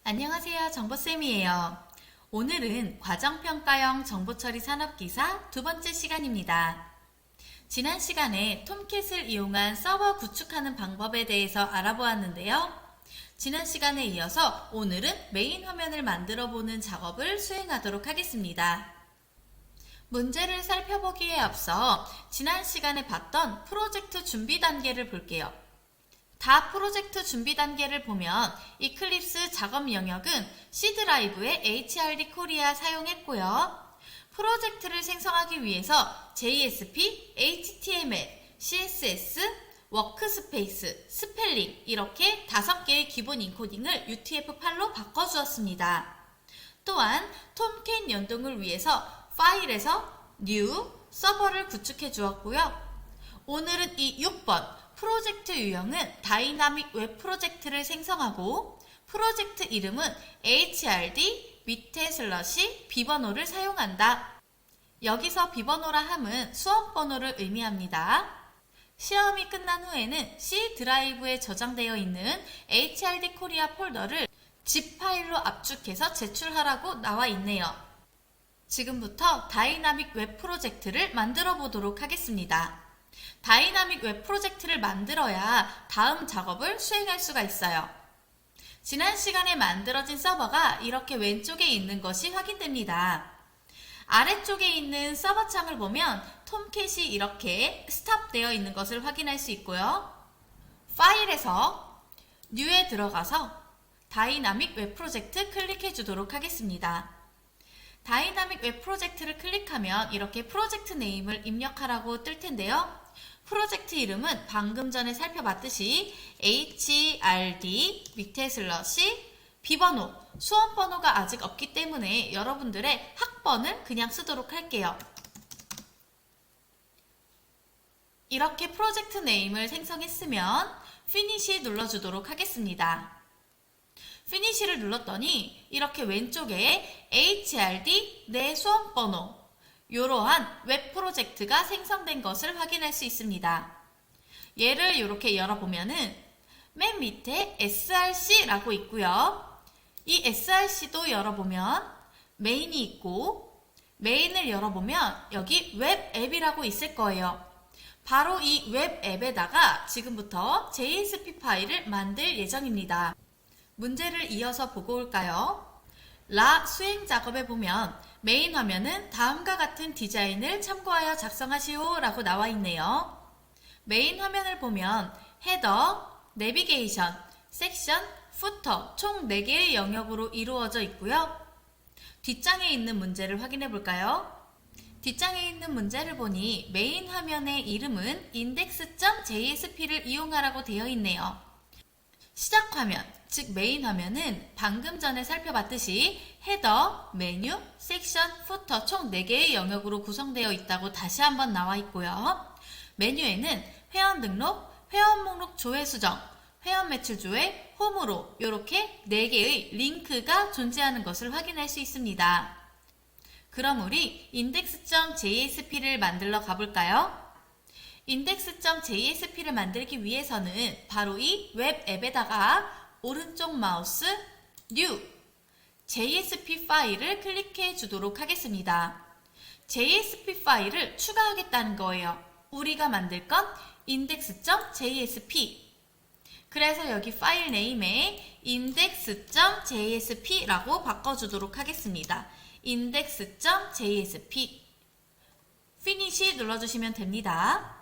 안녕하세요. 정보쌤이에요. 오늘은 과정평가형 정보처리 산업기사 두 번째 시간입니다. 지난 시간에 톰캣을 이용한 서버 구축하는 방법에 대해서 알아보았는데요. 지난 시간에 이어서 오늘은 메인 화면을 만들어 보는 작업을 수행하도록 하겠습니다. 문제를 살펴보기에 앞서 지난 시간에 봤던 프로젝트 준비 단계를 볼게요. 다 프로젝트 준비 단계를 보면 이클립스 작업 영역은 C 드라이브의 HRD 코리아 사용했고요. 프로젝트를 생성하기 위해서 JSP, HTML, CSS, 워크스페이스, 스펠링 이렇게 5개의 기본 인코딩을 UTF-8로 바꿔주었습니다. 또한 톰캣 연동을 위해서 파일에서 New, 서버를 구축해 주었고요. 오늘은 이 6번 프로젝트 유형은 다이나믹 웹 프로젝트를 생성하고 프로젝트 이름은 HRD 밑에 슬러시 비번호를 사용한다. 여기서 비번호라 함은 수험 번호를 의미합니다. 시험이 끝난 후에는 C 드라이브에 저장되어 있는 HRD 코리아 폴더를 zip 파일로 압축해서 제출하라고 나와 있네요. 지금부터 다이나믹 웹 프로젝트를 만들어 보도록 하겠습니다. 다이나믹 웹 프로젝트를 만들어야 다음 작업을 수행할 수가 있어요. 지난 시간에 만들어진 서버가 이렇게 왼쪽에 있는 것이 확인됩니다. 아래쪽에 있는 서버 창을 보면 톰캣이 이렇게 스탑되어 있는 것을 확인할 수 있고요. 파일에서 New에 들어가서 다이나믹 웹 프로젝트 클릭해 주도록 하겠습니다. 다이나믹 웹 프로젝트를 클릭하면 이렇게 프로젝트 네임을 입력하라고 뜰 텐데요. 프로젝트 이름은 방금 전에 살펴봤듯이 HRD 밑에 슬러시 비번호, 수험 번호가 아직 없기 때문에 여러분들의 학번을 그냥 쓰도록 할게요. 이렇게 프로젝트 네임을 생성했으면 피니시 눌러주도록 하겠습니다. 피니시를 눌렀더니 이렇게 왼쪽에 HRD 내 수험 번호 이러한 웹 프로젝트가 생성된 것을 확인할 수 있습니다. 얘를 이렇게 열어보면은 맨 밑에 src라고 있고요. 이 src도 열어보면 메인이 있고 메인을 열어보면 여기 웹 앱이라고 있을 거예요. 바로 이 웹 앱에다가 지금부터 JSP 파일을 만들 예정입니다. 문제를 이어서 보고 올까요? 라 수행 작업에 보면 메인 화면은 다음과 같은 디자인을 참고하여 작성하시오 라고 나와 있네요. 메인 화면을 보면 헤더, 내비게이션, 섹션, 후터 총 4개의 영역으로 이루어져 있고요. 뒷장에 있는 문제를 확인해 볼까요? 뒷장에 있는 문제를 보니 메인 화면의 이름은 index.jsp를 이용하라고 되어 있네요. 시작 화면, 즉 메인 화면은 방금 전에 살펴봤듯이 헤더, 메뉴, 섹션, 후터 총 4개의 영역으로 구성되어 있다고 다시 한번 나와 있고요. 메뉴에는 회원 등록, 회원 목록 조회 수정, 회원 매출 조회, 홈으로 이렇게 4개의 링크가 존재하는 것을 확인할 수 있습니다. 그럼 우리 index.jsp를 만들러 가볼까요? index.jsp를 만들기 위해서는 바로 이 웹 앱에다가 오른쪽 마우스 New JSP 파일을 클릭해 주도록 하겠습니다. JSP 파일을 추가하겠다는 거예요. 우리가 만들 건 index.jsp 그래서 여기 파일 네임에 index.jsp라고 바꿔주도록 하겠습니다. index.jsp 피니시 눌러주시면 됩니다.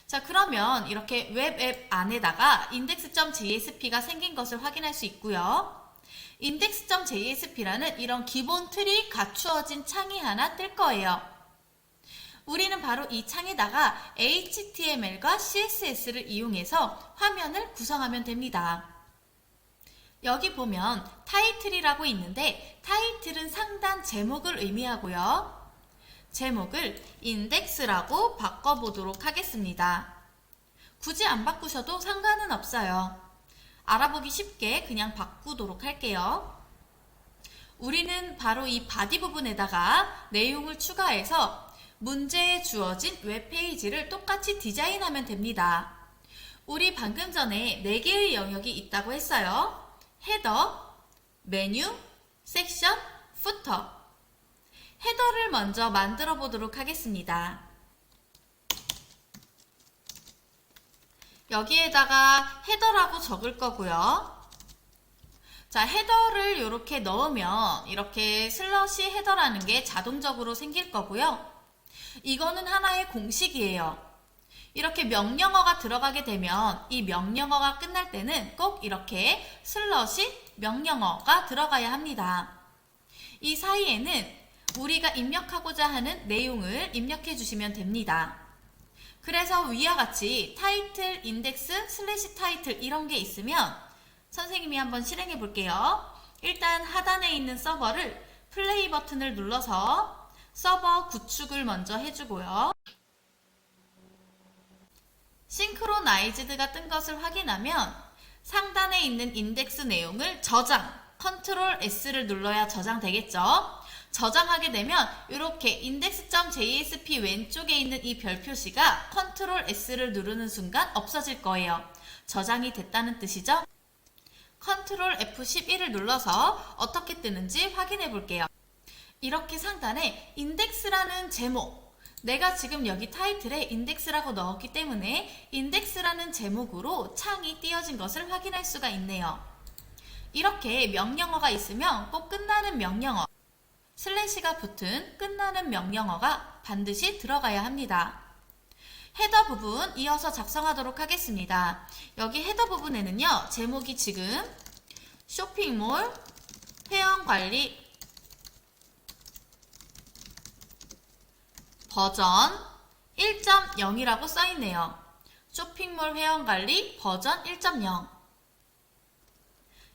자, 그러면 이렇게 웹 앱 안에다가 index.jsp가 생긴 것을 확인할 수 있고요. index.jsp라는 이런 기본 틀이 갖추어진 창이 하나 뜰 거예요. 우리는 바로 이 창에다가 HTML과 CSS를 이용해서 화면을 구성하면 됩니다. 여기 보면 타이틀이라고 있는데 타이틀은 상단 제목을 의미하고요. 제목을 인덱스라고 바꿔보도록 하겠습니다. 굳이 안 바꾸셔도 상관은 없어요. 알아보기 쉽게 그냥 바꾸도록 할게요. 우리는 바로 이 바디 부분에다가 내용을 추가해서 문제에 주어진 웹페이지를 똑같이 디자인하면 됩니다. 우리 방금 전에 4개의 영역이 있다고 했어요. 헤더, 메뉴, 섹션, 부터. 헤더를 먼저 만들어 보도록 하겠습니다. 여기에다가 헤더라고 적을 거고요. 자, 헤더를 이렇게 넣으면 이렇게 슬러시 헤더라는 게 자동적으로 생길 거고요. 이거는 하나의 공식이에요. 이렇게 명령어가 들어가게 되면 이 명령어가 끝날 때는 꼭 이렇게 슬러시 명령어가 들어가야 합니다. 이 사이에는 우리가 입력하고자 하는 내용을 입력해 주시면 됩니다. 그래서 위와 같이 타이틀, 인덱스, 슬래시 타이틀 이런 게 있으면 선생님이 한번 실행해 볼게요. 일단 하단에 있는 서버를 플레이 버튼을 눌러서 서버 구축을 먼저 해주고요. 싱크로나이즈드가 뜬 것을 확인하면 상단에 있는 인덱스 내용을 저장, 컨트롤 S를 눌러야 저장되겠죠. 저장하게 되면 이렇게 index.jsp 왼쪽에 있는 이 별 표시가 컨트롤 S를 누르는 순간 없어질 거예요. 저장이 됐다는 뜻이죠. 컨트롤 F11을 눌러서 어떻게 뜨는지 확인해 볼게요. 이렇게 상단에 인덱스라는 제목, 내가 지금 여기 타이틀에 인덱스라고 넣었기 때문에 인덱스라는 제목으로 창이 띄어진 것을 확인할 수가 있네요. 이렇게 명령어가 있으면 꼭 끝나는 명령어, 슬래시가 붙은 끝나는 명령어가 반드시 들어가야 합니다. 헤더 부분 이어서 작성하도록 하겠습니다. 여기 헤더 부분에는요, 제목이 지금 쇼핑몰 회원관리 버전 1.0이라고 써있네요. 쇼핑몰 회원관리 버전 1.0.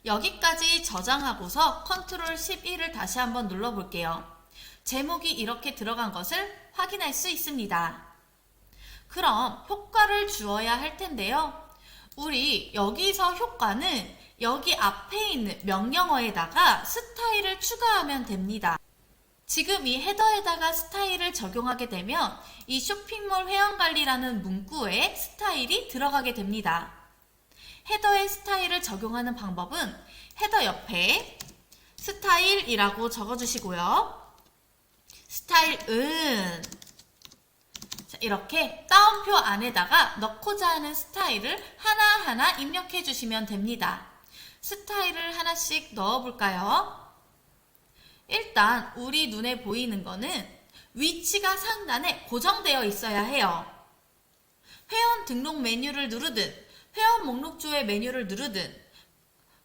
여기까지 저장하고서 컨트롤 11을 다시 한번 눌러볼게요. 제목이 이렇게 들어간 것을 확인할 수 있습니다. 그럼 효과를 주어야 할 텐데요. 우리 여기서 효과는 여기 앞에 있는 명령어에다가 스타일을 추가하면 됩니다. 지금 이 헤더에다가 스타일을 적용하게 되면 이 쇼핑몰 회원관리라는 문구에 스타일이 들어가게 됩니다. 헤더에 스타일을 적용하는 방법은 헤더 옆에 스타일이라고 적어주시고요. 스타일은 이렇게 따옴표 안에다가 넣고자 하는 스타일을 하나하나 입력해 주시면 됩니다. 스타일을 하나씩 넣어볼까요? 일단 우리 눈에 보이는 거는 위치가 상단에 고정되어 있어야 해요. 회원 등록 메뉴를 누르든 회원 목록조의 메뉴를 누르든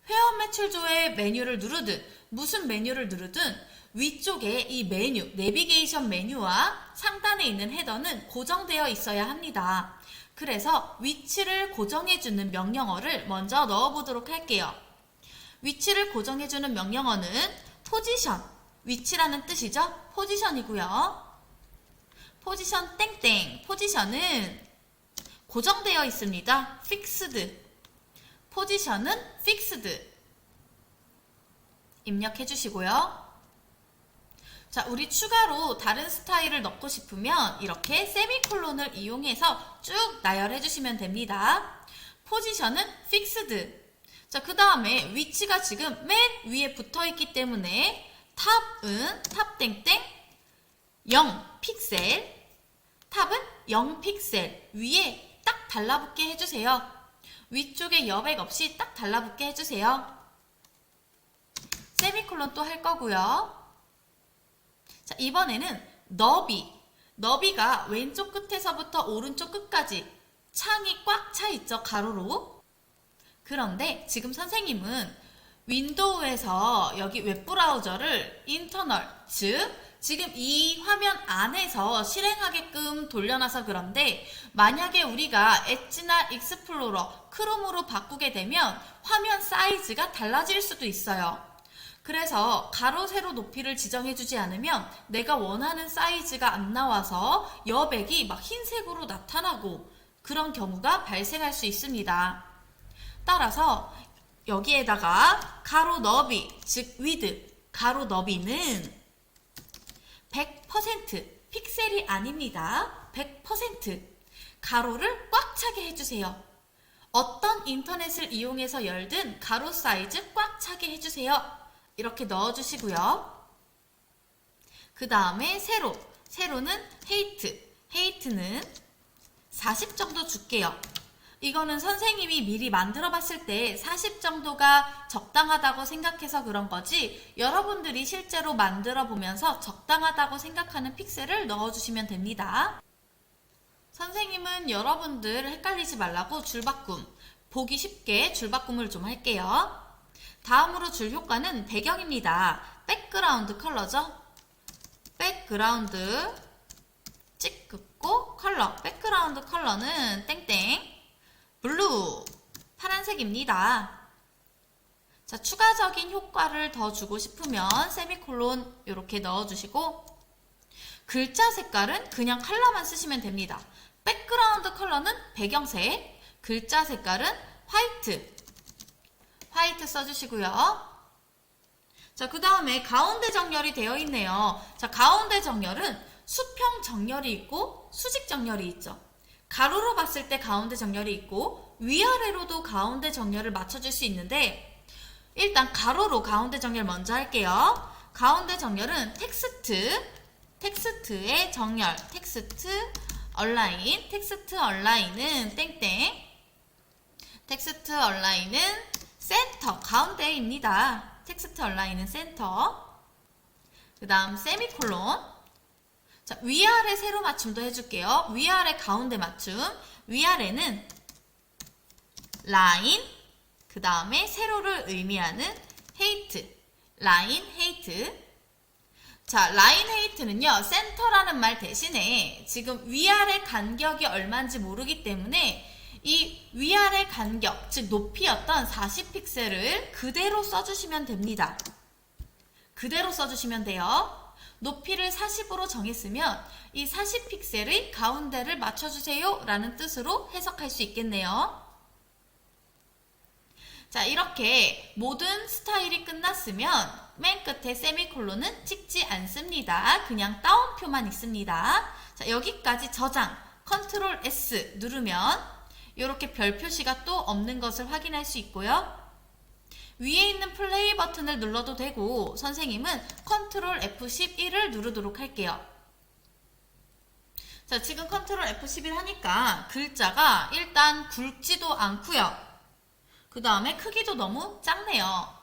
회원 매출조의 메뉴를 누르든 무슨 메뉴를 누르든 위쪽에 이 메뉴, 내비게이션 메뉴와 상단에 있는 헤더는 고정되어 있어야 합니다. 그래서 위치를 고정해주는 명령어를 먼저 넣어보도록 할게요. 위치를 고정해주는 명령어는 포지션, 위치라는 뜻이죠. 포지션이고요. 포지션 땡땡, 포지션은 고정되어 있습니다. fixed. 포지션은 fixed. 입력해 주시고요. 자, 우리 추가로 다른 스타일을 넣고 싶으면 이렇게 세미콜론을 이용해서 쭉 나열해 주시면 됩니다. 포지션은 fixed. 자, 그 다음에 위치가 지금 맨 위에 붙어 있기 때문에 탑은 탑 땡땡 0 픽셀, 탑은 0 픽셀 위에 딱 달라붙게 해주세요. 위쪽에 여백 없이 딱 달라붙게 해주세요. 세미콜론 또 할 거고요. 자, 이번에는 너비가 왼쪽 끝에서부터 오른쪽 끝까지 창이 꽉 차 있죠, 가로로. 그런데 지금 선생님은 윈도우에서 여기 웹브라우저를 인터널, 즉 지금 이 화면 안에서 실행하게끔 돌려놔서 그런데 만약에 우리가 엣지나 익스플로러, 크롬으로 바꾸게 되면 화면 사이즈가 달라질 수도 있어요. 그래서 가로, 세로 높이를 지정해주지 않으면 내가 원하는 사이즈가 안 나와서 여백이 막 흰색으로 나타나고 그런 경우가 발생할 수 있습니다. 따라서 여기에다가 가로 너비, 즉 위드, 가로 너비는 100% 픽셀이 아닙니다. 100% 가로를 꽉 차게 해주세요. 어떤 인터넷을 이용해서 열든 가로 사이즈 꽉 차게 해주세요. 이렇게 넣어주시고요. 그 다음에 세로는 헤이트는 40 정도 줄게요. 이거는 선생님이 미리 만들어 봤을 때 40 정도가 적당하다고 생각해서 그런 거지, 여러분들이 실제로 만들어 보면서 적당하다고 생각하는 픽셀을 넣어주시면 됩니다. 선생님은 여러분들 헷갈리지 말라고 줄바꿈, 보기 쉽게 줄바꿈을 좀 할게요. 다음으로 줄 효과는 배경입니다. 백그라운드 컬러죠. 백그라운드 찍 긋고 컬러, 백그라운드 컬러는 땡땡 블루, 파란색입니다. 자, 추가적인 효과를 더 주고 싶으면 세미콜론 이렇게 넣어주시고, 글자 색깔은 그냥 컬러만 쓰시면 됩니다. 백그라운드 컬러는 배경색, 글자 색깔은 화이트 써주시고요. 자, 그 다음에 가운데 정렬이 되어 있네요. 자, 가운데 정렬은 수평 정렬이 있고 수직 정렬이 있죠. 가로로 봤을 때 가운데 정렬이 있고 위아래로도 가운데 정렬을 맞춰줄 수 있는데, 일단 가로로 가운데 정렬 먼저 할게요. 가운데 정렬은 텍스트의 정렬, 텍스트 얼라인은 땡땡, 텍스트 얼라인은 센터, 가운데입니다. 텍스트 얼라인은 센터. 그 다음 세미콜론. 자, 위아래 세로 맞춤도 해줄게요. 위아래 가운데 맞춤. 위아래는 라인, 그 다음에 세로를 의미하는 라인 헤이트. 자, 라인 헤이트는요, 센터라는 말 대신에 지금 위아래 간격이 얼마인지 모르기 때문에 이 위아래 간격, 즉 높이였던 40픽셀을 그대로 써주시면 됩니다. 그대로 써주시면 돼요. 높이를 40으로 정했으면 이 40픽셀의 가운데를 맞춰주세요 라는 뜻으로 해석할 수 있겠네요. 자, 이렇게 모든 스타일이 끝났으면 맨 끝에 세미콜론은 찍지 않습니다. 그냥 따옴표만 있습니다. 자, 여기까지 저장, 컨트롤 S 누르면 이렇게 별 표시가 또 없는 것을 확인할 수 있고요. 위에 있는 플레이 버튼을 눌러도 되고, 선생님은 컨트롤 F11을 누르도록 할게요. 자, 지금 컨트롤 F11 하니까 글자가 일단 굵지도 않고요. 그 다음에 크기도 너무 작네요.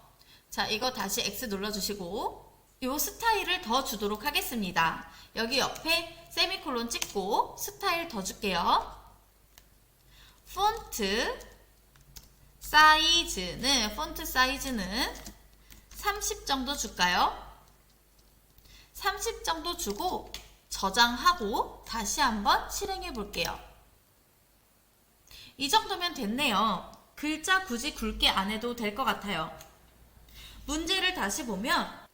자, 이거 다시 X 눌러주시고 이 스타일을 더 주도록 하겠습니다. 여기 옆에 세미콜론 찍고 스타일 더 줄게요. 폰트 사이즈는 30 정도 줄까요? 30 정도 주고 저장하고 다시 한번 실행해 볼게요. 이 정도면 됐네요. 글자 굳이 굵게 안 해도 될 것 같아요. 문제를 다시 보면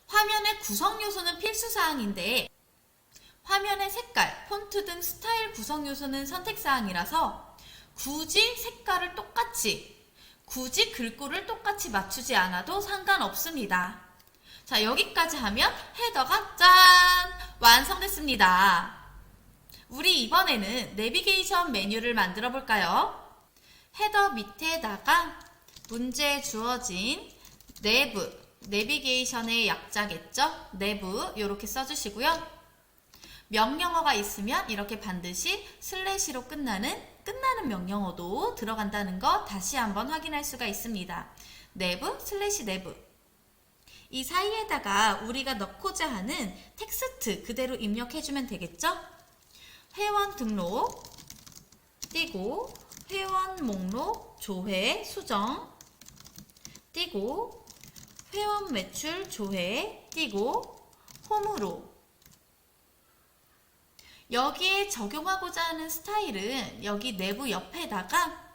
화면의 구성 요소는 필수사항인데 화면의 색깔, 폰트 등 스타일 구성 요소는 선택사항이라서 굳이 색깔을 굳이 글꼴을 똑같이 맞추지 않아도 상관없습니다. 자, 여기까지 하면 헤더가 짠! 완성됐습니다. 우리 이번에는 내비게이션 메뉴를 만들어 볼까요? 헤더 밑에다가 문제에 주어진 내비게이션의 약자겠죠? 내부 이렇게 써주시고요. 명령어가 있으면 이렇게 반드시 슬래시로 끝나는 명령어도 들어간다는 거 다시 한번 확인할 수가 있습니다. 내부 슬래시 내부. 이 사이에다가 우리가 넣고자 하는 텍스트 그대로 입력해주면 되겠죠? 회원 등록 띄고 회원 목록 조회 수정 띄고 회원 매출 조회 띄고 홈으로. 여기에 적용하고자 하는 스타일은 여기 내부 옆에다가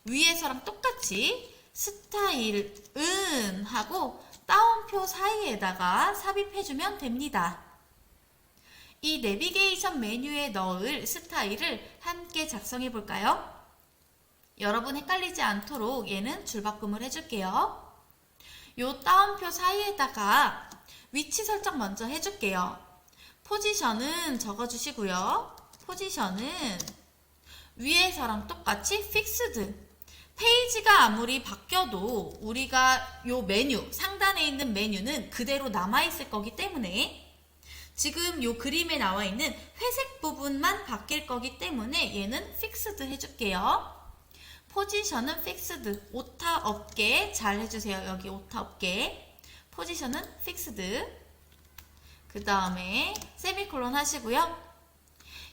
위에서랑 똑같이 스타일은 하고 따옴표 사이에다가 삽입해주면 됩니다. 이 내비게이션 메뉴에 넣을 스타일을 함께 작성해 볼까요? 여러분 헷갈리지 않도록 얘는 줄바꿈을 해줄게요. 요 따옴표 사이에다가 위치 설정 먼저 해줄게요. 포지션은 적어주시고요. 포지션은 위에서랑 똑같이 fixed. 페이지가 아무리 바뀌어도 우리가 요 메뉴, 상단에 있는 메뉴는 그대로 남아있을 거기 때문에 지금 요 그림에 나와 있는 회색 부분만 바뀔 거기 때문에 얘는 fixed 해줄게요. 포지션은 fixed. 오타 없게 잘 해주세요. 여기 오타 없게. 포지션은 fixed. 그 다음에 세미콜론 하시고요.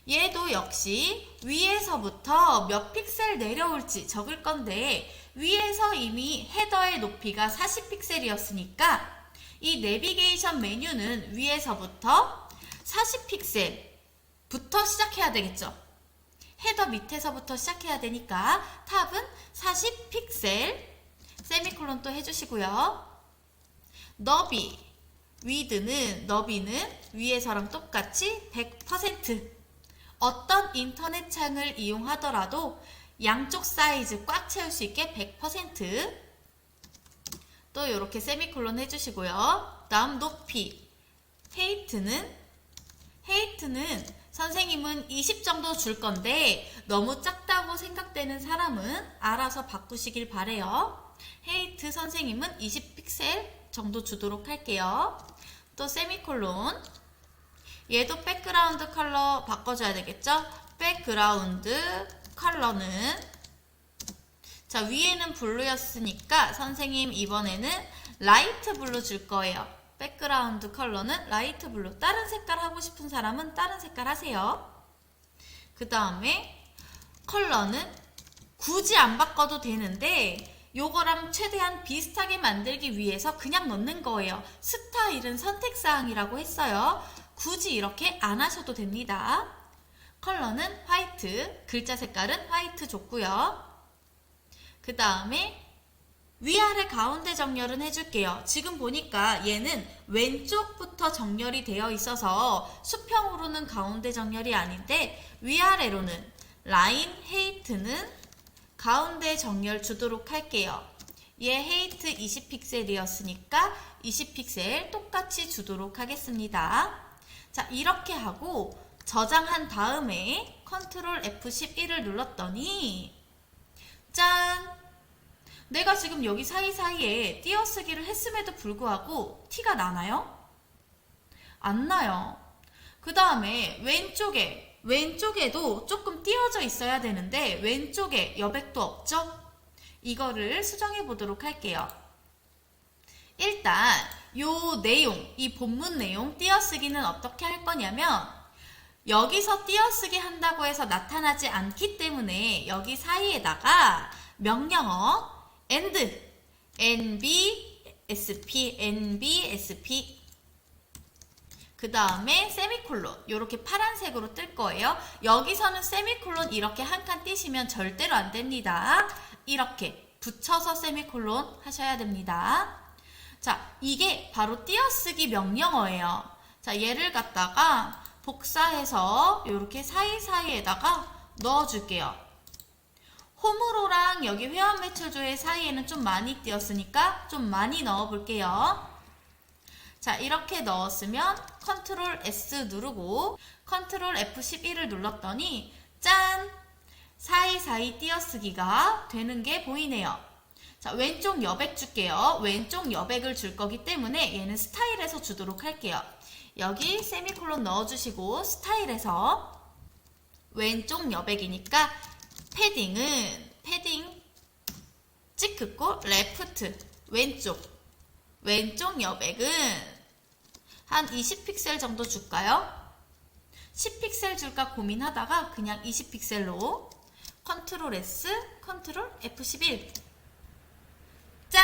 얘도 역시 위에서부터 몇 픽셀 내려올지 적을 건데 위에서 이미 헤더의 높이가 40픽셀이었으니까 이 내비게이션 메뉴는 위에서부터 40픽셀부터 시작해야 되겠죠. 헤더 밑에서부터 시작해야 되니까 탑은 40픽셀 세미콜론 또 해주시고요. 너비, 너비는 위에서랑 똑같이 100%. 어떤 인터넷 창을 이용하더라도 양쪽 사이즈 꽉 채울 수 있게 100%. 또 이렇게 세미콜론 해주시고요. 다음 높이. 헤이트는 선생님은 20 정도 줄 건데 너무 작다고 생각되는 사람은 알아서 바꾸시길 바래요. 헤이트 선생님은 20픽셀 정도 주도록 할게요. 또 세미콜론. 얘도 백그라운드 컬러 바꿔줘야 되겠죠? 백그라운드 컬러는 자 위에는 블루였으니까 선생님 이번에는 라이트 블루 줄 거예요. 백그라운드 컬러는 라이트 블루. 다른 색깔 하고 싶은 사람은 다른 색깔 하세요. 그 다음에 컬러는 굳이 안 바꿔도 되는데 요거랑 최대한 비슷하게 만들기 위해서 그냥 넣는 거예요. 스타일은 선택사항이라고 했어요. 굳이 이렇게 안 하셔도 됩니다. 컬러는 화이트, 글자 색깔은 화이트 줬고요. 그 다음에 위아래 가운데 정렬은 해줄게요. 지금 보니까 얘는 왼쪽부터 정렬이 되어 있어서 수평으로는 가운데 정렬이 아닌데 위아래로는 라인 헤이트는 가운데 정렬 주도록 할게요. 얘 헤이트 20픽셀이었으니까 20픽셀 똑같이 주도록 하겠습니다. 자, 이렇게 하고 저장한 다음에 컨트롤 F11을 눌렀더니 짠! 내가 지금 여기 사이사이에 띄어쓰기를 했음에도 불구하고 티가 나나요? 안 나요. 그 다음에 왼쪽에도 조금 띄어져 있어야 되는데 왼쪽에 여백도 없죠? 이거를 수정해 보도록 할게요. 일단 요 내용, 이 본문 내용 띄어쓰기는 어떻게 할 거냐면 여기서 띄어쓰기 한다고 해서 나타나지 않기 때문에 여기 사이에다가 명령어 and, NBSP 그 다음에 세미콜론 이렇게 파란색으로 뜰 거예요. 여기서는 세미콜론 이렇게 한 칸 띄시면 절대로 안 됩니다. 이렇게 붙여서 세미콜론 하셔야 됩니다. 자, 이게 바로 띄어쓰기 명령어예요. 자, 얘를 갖다가 복사해서 이렇게 사이사이에다가 넣어줄게요. 홈으로랑 여기 회원 매출조회 사이에는 좀 많이 띄었으니까 좀 많이 넣어볼게요. 자, 이렇게 넣었으면 컨트롤 S 누르고 컨트롤 F11을 눌렀더니 짠! 사이사이 띄어쓰기가 되는 게 보이네요. 자, 왼쪽 여백 줄게요. 왼쪽 여백을 줄 거기 때문에 얘는 스타일에서 주도록 할게요. 여기 세미콜론 넣어주시고 스타일에서 왼쪽 여백이니까 패딩 찍긋고 레프트 왼쪽 여백은 한 20픽셀 정도 줄까요? 10픽셀 줄까 고민하다가 그냥 20픽셀로 컨트롤 S, 컨트롤 F11 짠!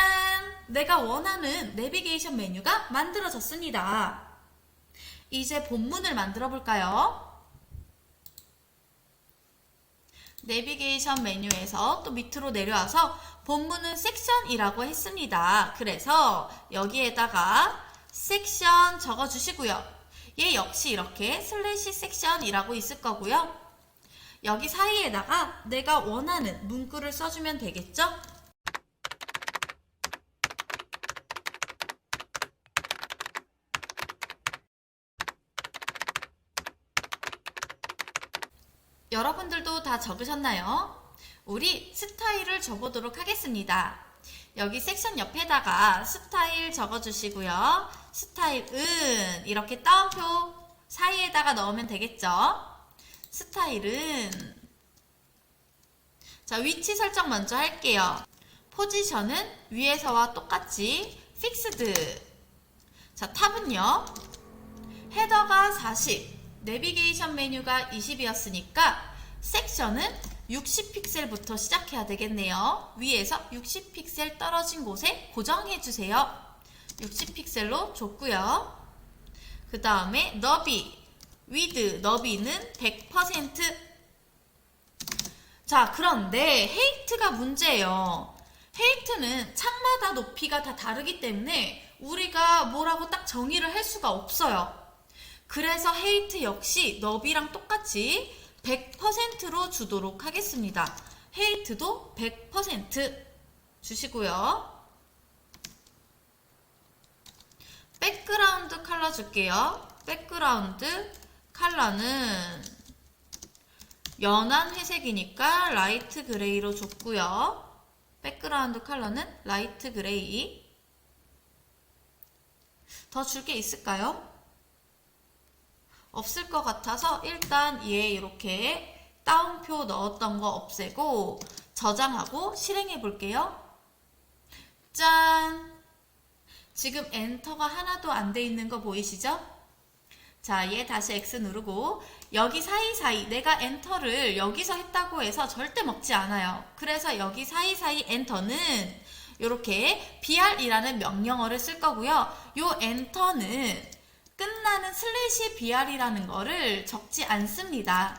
내가 원하는 내비게이션 메뉴가 만들어졌습니다. 이제 본문을 만들어 볼까요? 내비게이션 메뉴에서 또 밑으로 내려와서 본문은 섹션이라고 했습니다. 그래서 여기에다가 섹션 적어주시고요. 얘 역시 이렇게 슬래시 섹션이라고 있을 거고요. 여기 사이에다가 내가 원하는 문구를 써주면 되겠죠? 여러분들도 다 적으셨나요? 우리 스타일을 적어보도록 하겠습니다. 여기 섹션 옆에다가 스타일 적어주시고요. 스타일은 이렇게 따옴표 사이에다가 넣으면 되겠죠? 스타일은 자, 위치 설정 먼저 할게요. 포지션은 위에서와 똑같이 픽스드. 자, 탑은요. 헤더가 40, 내비게이션 메뉴가 20이었으니까 섹션은 60픽셀부터 시작해야 되겠네요. 위에서 60픽셀 떨어진 곳에 고정해 주세요. 60픽셀로 줬고요. 그 다음에 너비, 위드, 너비는 100%. 자, 그런데 헤이트가 문제예요. 헤이트는 창마다 높이가 다 다르기 때문에 우리가 뭐라고 딱 정의를 할 수가 없어요. 그래서 헤이트 역시 너비랑 똑같이 100%로 주도록 하겠습니다. 헤이트도 100% 주시고요. 백그라운드 컬러 줄게요. 백그라운드 컬러는 연한 회색이니까 라이트 그레이로 줬고요. 백그라운드 컬러는 라이트 그레이. 더 줄 게 있을까요? 없을 것 같아서 일단 얘 이렇게 따옴표 넣었던 거 없애고 저장하고 실행해 볼게요. 짠! 지금 엔터가 하나도 안 돼 있는 거 보이시죠? 자, 얘 다시 X 누르고 여기 사이사이 내가 엔터를 여기서 했다고 해서 절대 먹지 않아요. 그래서 여기 사이사이 엔터는 이렇게 br이라는 명령어를 쓸 거고요. 요 엔터는 끝나는 슬래시 br이라는 거를 적지 않습니다.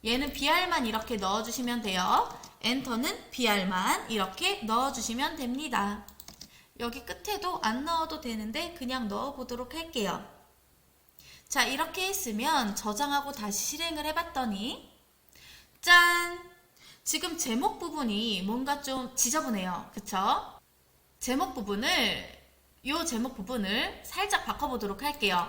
얘는 br만 이렇게 넣어주시면 돼요. 엔터는 br만 이렇게 넣어주시면 됩니다. 여기 끝에도 안 넣어도 되는데 그냥 넣어보도록 할게요. 자, 이렇게 했으면 저장하고 다시 실행을 해봤더니 짠! 지금 제목 부분이 뭔가 좀 지저분해요. 그쵸? 제목 부분을 살짝 바꿔보도록 할게요.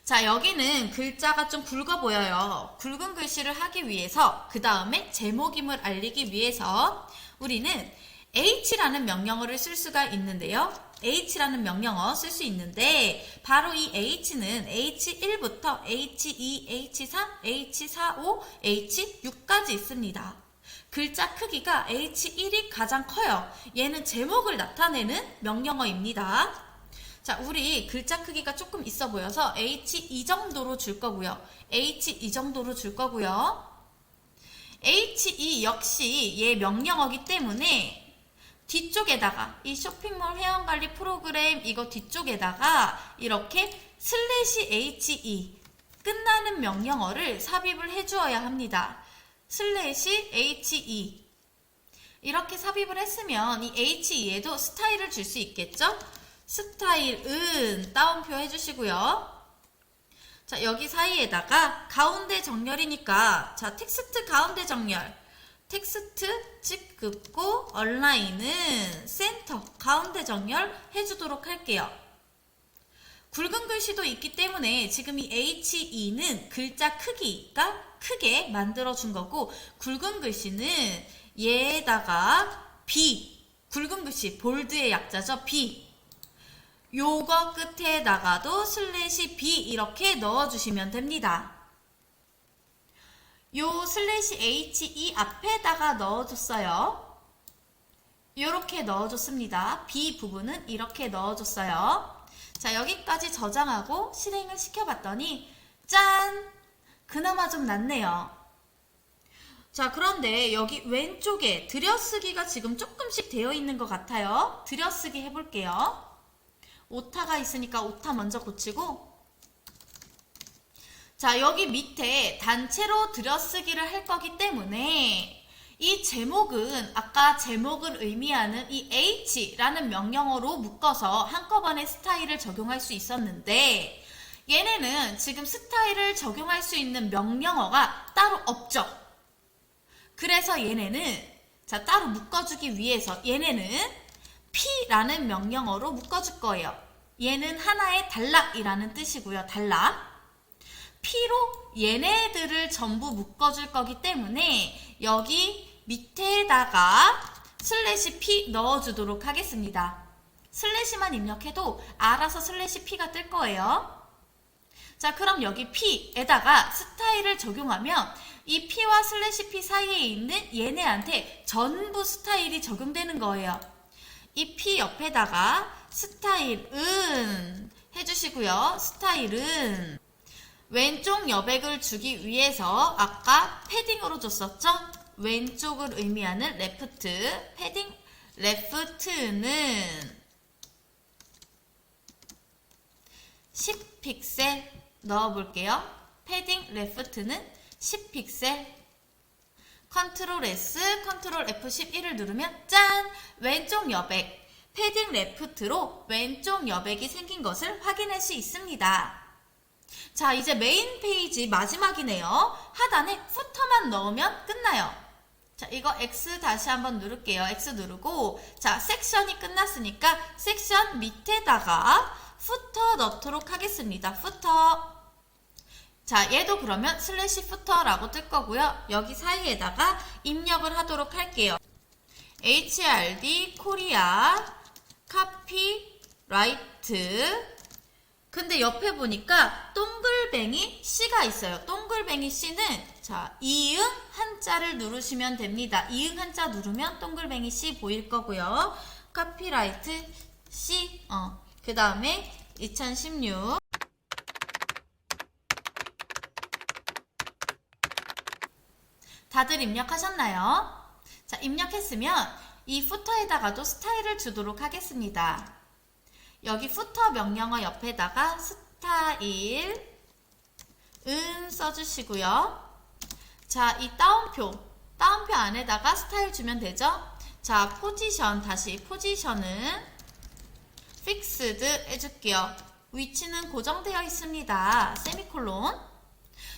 자, 여기는 글자가 좀 굵어 보여요. 굵은 글씨를 하기 위해서 그 다음에 제목임을 알리기 위해서 우리는 h라는 명령어를 쓸 수가 있는데요. h라는 명령어 쓸 수 있는데 바로 이 h는 h1부터 h2, h3, h4, 5, h6까지 있습니다. 글자 크기가 h1이 가장 커요. 얘는 제목을 나타내는 명령어입니다. 자, 우리 글자 크기가 조금 있어 보여서 h2 정도로 줄 거고요. h2 정도로 줄 거고요. h2 역시 얘 명령어기 때문에 뒤쪽에다가 이 쇼핑몰 회원관리 프로그램 이거 뒤쪽에다가 이렇게 슬래시 he 끝나는 명령어를 삽입을 해주어야 합니다. 슬래시 he 이렇게 삽입을 했으면 이 he에도 스타일을 줄 수 있겠죠? 스타일은 따옴표 해주시고요. 자, 여기 사이에다가 가운데 정렬이니까 자, 텍스트 가운데 정렬 텍스트 찍 긋고 얼라인은 센터 가운데 정렬 해주도록 할게요. 굵은 글씨도 있기 때문에 지금 이 HE는 글자 크기가 크게 만들어준 거고 굵은 글씨는 얘에다가 B 굵은 글씨 볼드의 약자죠. B 요거 끝에다가도 슬래시 B 이렇게 넣어주시면 됩니다. 요 슬래시 HE 앞에다가 넣어줬어요. 요렇게 넣어줬습니다. B 부분은 이렇게 넣어줬어요. 자, 여기까지 저장하고 실행을 시켜봤더니 짠! 그나마 좀 낫네요. 자, 그런데 여기 왼쪽에 들여쓰기가 지금 조금씩 되어 있는 것 같아요. 들여쓰기 해볼게요. 오타가 있으니까 오타 먼저 고치고 자, 여기 밑에 단체로 들여쓰기를 할 거기 때문에 이 제목은 아까 제목을 의미하는 이 h라는 명령어로 묶어서 한꺼번에 스타일을 적용할 수 있었는데 얘네는 지금 스타일을 적용할 수 있는 명령어가 따로 없죠. 그래서 얘네는 자, 따로 묶어주기 위해서 얘네는 p라는 명령어로 묶어줄 거예요. 얘는 하나의 단락이라는 뜻이고요. 단락. P로 얘네들을 전부 묶어줄 거기 때문에 여기 밑에다가 슬래시 P 넣어주도록 하겠습니다. 슬래시만 입력해도 알아서 슬래시 P가 뜰 거예요. 자, 그럼 여기 P에다가 스타일을 적용하면 이 P와 슬래시 P 사이에 있는 얘네한테 전부 스타일이 적용되는 거예요. 이 P 옆에다가 스타일은 해주시고요. 스타일은 왼쪽 여백을 주기 위해서 아까 패딩으로 줬었죠? 왼쪽을 의미하는 레프트, 패딩 레프트는 10픽셀 넣어볼게요. 패딩 레프트는 10픽셀. 컨트롤 S, 컨트롤 F11을 누르면 짠! 왼쪽 여백, 패딩 레프트로 왼쪽 여백이 생긴 것을 확인할 수 있습니다. 자, 이제 메인 페이지 마지막이네요. 하단에 후터만 넣으면 끝나요. 자, 이거 X 다시 한번 누를게요. X 누르고, 자, 섹션이 끝났으니까 섹션 밑에다가 후터 넣도록 하겠습니다. 후터. 자, 얘도 그러면 슬래시 후터라고 뜰 거고요. 여기 사이에다가 입력을 하도록 할게요. HRD 코리아 카피라이트. 근데 옆에 보니까 동글뱅이 C가 있어요. 동글뱅이 C는 자, 이응 한자를 누르시면 됩니다. 이응 한자 누르면 동글뱅이 C 보일 거고요. 카피라이트 C. 그 다음에 2016. 다들 입력하셨나요? 자, 입력했으면 이 후터에다가도 스타일을 주도록 하겠습니다. 여기 후터 명령어 옆에다가 스타일 은 써주시고요. 자, 이 따옴표 안에다가 스타일 주면 되죠? 자, 포지션, 다시 포지션은 픽스드 해줄게요. 위치는 고정되어 있습니다. 세미콜론.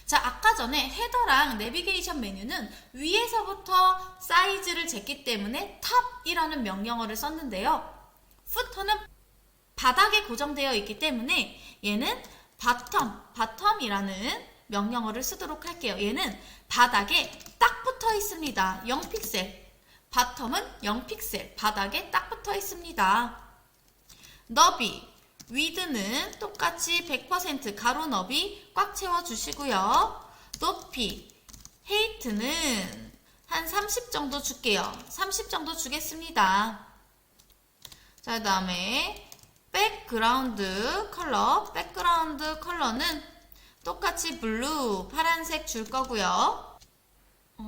자, 아까 전에 헤더랑 내비게이션 메뉴는 위에서부터 사이즈를 쟀기 때문에 탑이라는 명령어를 썼는데요. 후터는 바닥에 고정되어 있기 때문에 얘는 바텀이라는 명령어를 쓰도록 할게요. 얘는 바닥에 딱 붙어 있습니다. 0픽셀. 바텀은 0픽셀. 바닥에 딱 붙어 있습니다. 너비, 위드는 똑같이 100% 가로 너비 꽉 채워주시고요. 높이, 헤이트는 한 30 정도 줄게요. 30 정도 주겠습니다. 자, 그 다음에 백그라운드 컬러는 똑같이 블루, 파란색 줄 거고요.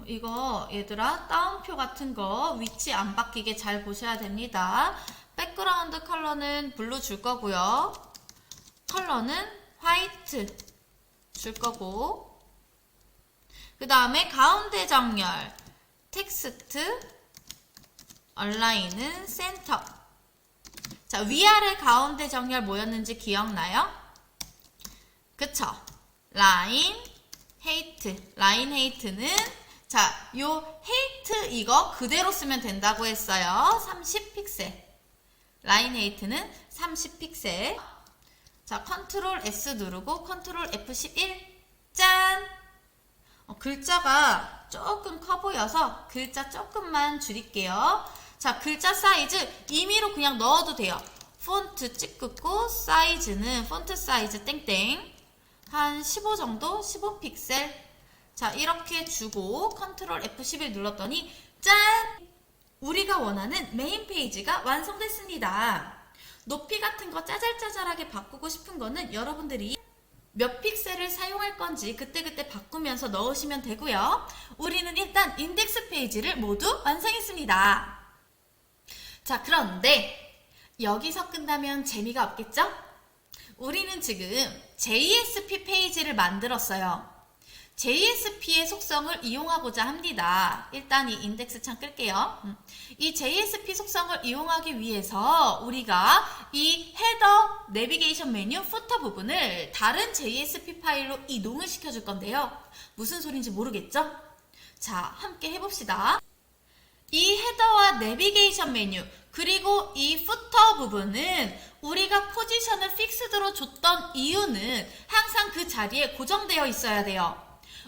이거 얘들아 따옴표 같은 거 위치 안 바뀌게 잘 보셔야 됩니다. 백그라운드 컬러는 블루 줄 거고요. 컬러는 화이트 줄 거고, 그 다음에 가운데 정렬 텍스트 얼라인은 센터. 자, 위아래 가운데 정렬 뭐였는지 기억나요? 그쵸? 라인 헤이트는 자, 요 헤이트 이거 그대로 쓰면 된다고 했어요. 30픽셀. 라인 헤이트는 30픽셀. 자, 컨트롤 S 누르고 컨트롤 F11. 짠! 글자가 조금 커 보여서 글자 조금만 줄일게요. 자, 글자 사이즈 임의로 그냥 넣어도 돼요. 폰트 찍고 사이즈는 폰트 사이즈 땡땡 한 15 정도, 15픽셀. 자, 이렇게 주고 컨트롤 F11 눌렀더니 짠! 우리가 원하는 메인 페이지가 완성됐습니다. 높이 같은 거 짜잘짜잘하게 바꾸고 싶은 거는 여러분들이 몇 픽셀을 사용할 건지 그때그때 바꾸면서 넣으시면 되고요. 우리는 일단 인덱스 페이지를 모두 완성했습니다. 자, 그런데 여기서 끝나면 재미가 없겠죠? 우리는 지금 JSP 페이지를 만들었어요. JSP의 속성을 이용하고자 합니다. 일단 이 인덱스 창 끌게요. 이 JSP 속성을 이용하기 위해서 우리가 이 헤더, 내비게이션 메뉴, 후터 부분을 다른 JSP 파일로 이동을 시켜줄 건데요. 무슨 소린지 모르겠죠? 자, 함께 해봅시다. 이 헤더와 내비게이션 메뉴, 그리고 이 footer 부분은 우리가 포지션을 픽스드로 줬던 이유는 항상 그 자리에 고정되어 있어야 돼요.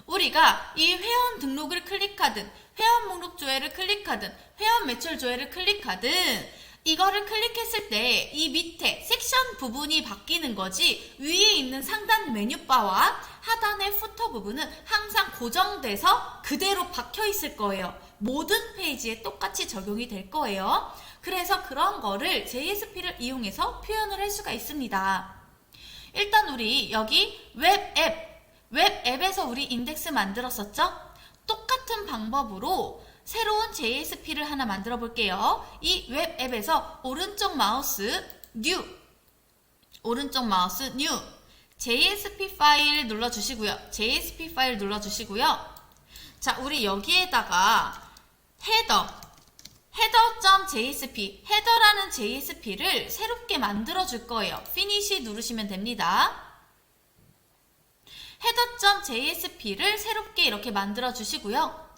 우리가 이 회원 등록을 클릭하든 회원 목록 조회를 클릭하든 회원 매출 조회를 클릭하든 이거를 클릭했을 때 이 밑에 섹션 부분이 바뀌는 거지 위에 있는 상단 메뉴바와 하단의 footer 부분은 항상 고정돼서 그대로 박혀 있을 거예요. 모든 페이지에 똑같이 적용이 될 거예요. 그래서 그런 거를 JSP를 이용해서 표현을 할 수가 있습니다. 일단 우리 여기 웹앱에서 우리 인덱스 만들었었죠? 똑같은 방법으로 새로운 JSP를 하나 만들어 볼게요. 이 웹앱에서 오른쪽 마우스 New JSP 파일 눌러주시고요. JSP 파일 눌러주시고요. 자, 우리 여기에다가 header.jsp 헤더라는 JSP를 새롭게 만들어 줄 거예요. Finish 누르시면 됩니다. header.jsp를 새롭게 이렇게 만들어 주시고요.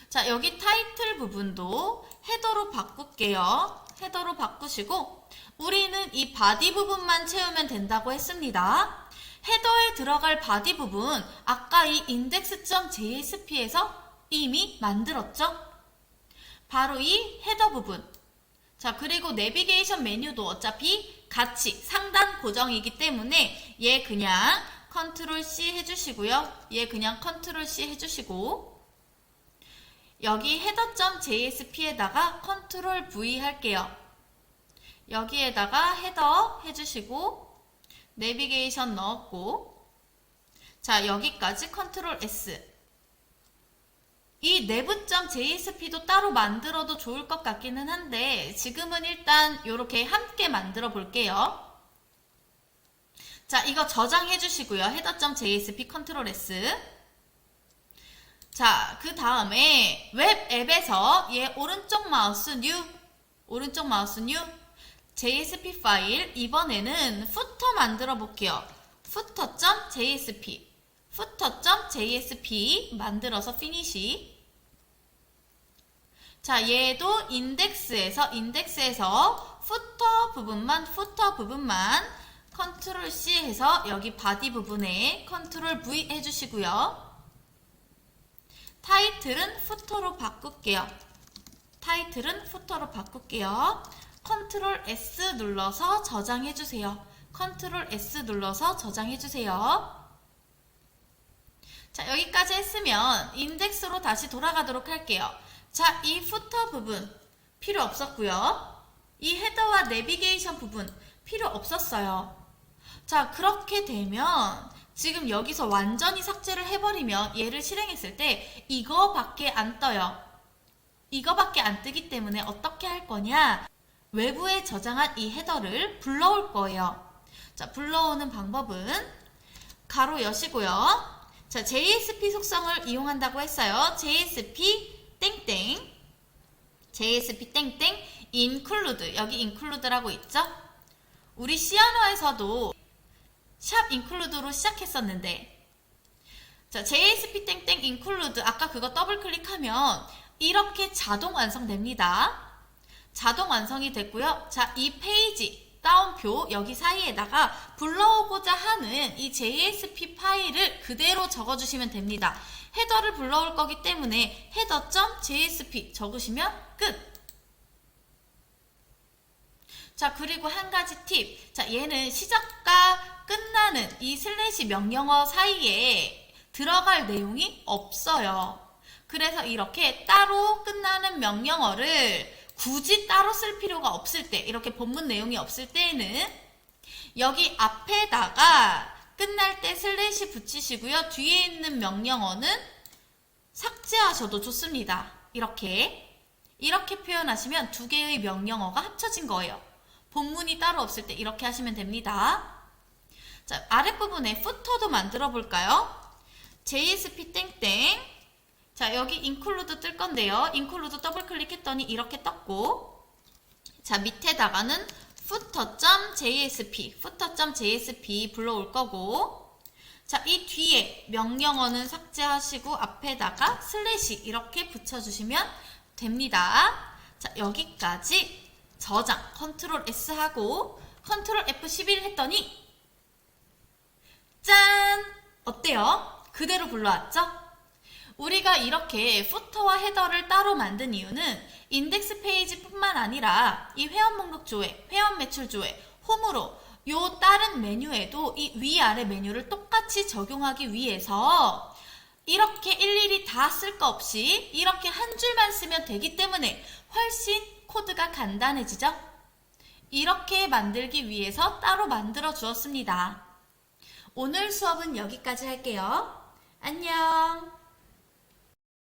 자, 여기 타이틀 부분도 헤더로 바꿀게요. 헤더로 바꾸시고 우리는 이 바디 부분만 채우면 된다고 했습니다. 헤더에 들어갈 바디 부분 아까 이 index.jsp에서 이미 만들었죠? 바로 이 헤더 부분. 자, 그리고 내비게이션 메뉴도 어차피 같이 상단 고정이기 때문에 얘 그냥 컨트롤 C 해주시고요. 얘 그냥 컨트롤 C 해주시고 여기 header.jsp에다가 컨트롤 V 할게요. 여기에다가 헤더 해주시고 내비게이션 넣었고 자, 여기까지 컨트롤 S. 이 nev.jsp도 따로 만들어도 좋을 것 같기는 한데 지금은 일단 이렇게 함께 만들어 볼게요. 자, 이거 저장해 주시고요. header.jsp 컨트롤 S. 자, 그 다음에 웹앱에서 얘 오른쪽 마우스 new JSP 파일 이번에는 footer 만들어 볼게요. footer.jsp 만들어서 finish. 자, 얘도 인덱스에서 footer 부분만 컨트롤 C 해서 여기 바디 부분에 컨트롤 V 해주시고요. 타이틀은 footer로 바꿀게요. 컨트롤 S 눌러서 저장해주세요. 자, 여기까지 했으면 인덱스로 다시 돌아가도록 할게요. 자, 이 footer 부분 필요 없었고요. 이 헤더와 내비게이션 부분 필요 없었어요. 자, 그렇게 되면 지금 여기서 완전히 삭제를 해버리면 얘를 실행했을 때 이거밖에 안 떠요. 이거밖에 안 뜨기 때문에 어떻게 할 거냐? 외부에 저장한 이 헤더를 불러올 거예요. 자, 불러오는 방법은 가로 여시고요. 자, JSP 속성을 이용한다고 했어요. JSP include 여기 include라고 있죠? 우리 시아노에서도 샵 include로 시작했었는데 자, JSP include 아까 그거 더블 클릭하면 이렇게 자동 완성됩니다. 자동 완성이 됐고요. 자, 이 페이지 다운표 여기 사이에다가 불러오고자 하는 이 JSP 파일을 그대로 적어주시면 됩니다. 헤더를 불러올 거기 때문에 header.jsp 적으시면 끝. 자, 그리고 한 가지 팁. 자, 얘는 시작과 끝나는 이 슬래시 명령어 사이에 들어갈 내용이 없어요. 그래서 이렇게 따로 끝나는 명령어를 굳이 따로 쓸 필요가 없을 때, 이렇게 본문 내용이 없을 때에는 여기 앞에다가 끝날 때 슬래시 붙이시고요. 뒤에 있는 명령어는 삭제하셔도 좋습니다. 이렇게 표현하시면 두 개의 명령어가 합쳐진 거예요. 본문이 따로 없을 때 이렇게 하시면 됩니다. 자, 아랫부분에 footer도 만들어 볼까요? JSP 자, 여기 include 뜰 건데요. include 더블 클릭했더니 이렇게 떴고 자, 밑에다가는 footer.jsp 불러올 거고 자, 이 뒤에 명령어는 삭제하시고 앞에다가 슬래시 이렇게 붙여주시면 됩니다. 자, 여기까지 저장, 컨트롤 S 하고 컨트롤 F11 했더니 짠! 어때요? 그대로 불러왔죠? 우리가 이렇게 부터와 헤더를 따로 만든 이유는 인덱스 페이지뿐만 아니라 이 회원 목록 조회, 회원 매출 조회, 홈으로 요 다른 메뉴에도 이 위아래 메뉴를 똑같이 적용하기 위해서 이렇게 일일이 다 쓸 거 없이 이렇게 한 줄만 쓰면 되기 때문에 훨씬 코드가 간단해지죠? 이렇게 만들기 위해서 따로 만들어 주었습니다. 오늘 수업은 여기까지 할게요. 안녕!